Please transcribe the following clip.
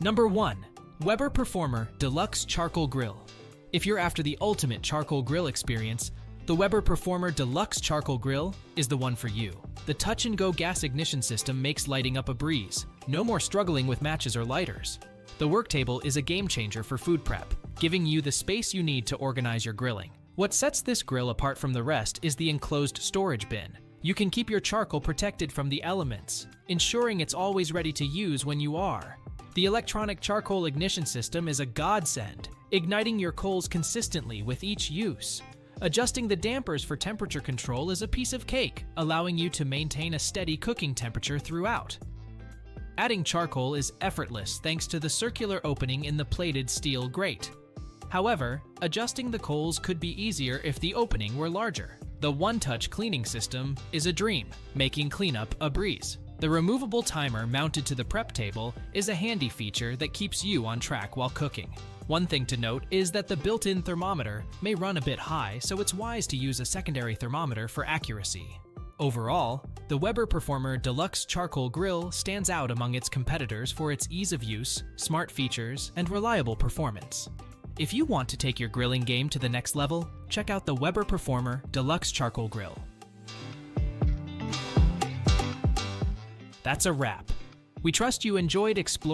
Number 1. Weber Performer Deluxe Charcoal Grill. If you're after the ultimate charcoal grill experience, the Weber Performer Deluxe Charcoal Grill is the one for you. The touch-and-go gas ignition system makes lighting up a breeze. No more struggling with matches or lighters. The work table is a game changer for food prep, giving you the space you need to organize your grilling. What sets this grill apart from the rest is the enclosed storage bin. You can keep your charcoal protected from the elements, ensuring it's always ready to use when you are. The electronic charcoal ignition system is a godsend, igniting your coals consistently with each use. Adjusting the dampers for temperature control is a piece of cake, allowing you to maintain a steady cooking temperature throughout. Adding charcoal is effortless thanks to the circular opening in the plated steel grate. However, adjusting the coals could be easier if the opening were larger. The one-touch cleaning system is a dream, making cleanup a breeze. The removable timer mounted to the prep table is a handy feature that keeps you on track while cooking. One thing to note is that the built-in thermometer may run a bit high, so it's wise to use a secondary thermometer for accuracy. Overall, the Weber Performer Deluxe Charcoal Grill stands out among its competitors for its ease of use, smart features, and reliable performance. If you want to take your grilling game to the next level, check out the Weber Performer Deluxe Charcoal Grill. That's a wrap. We trust you enjoyed exploring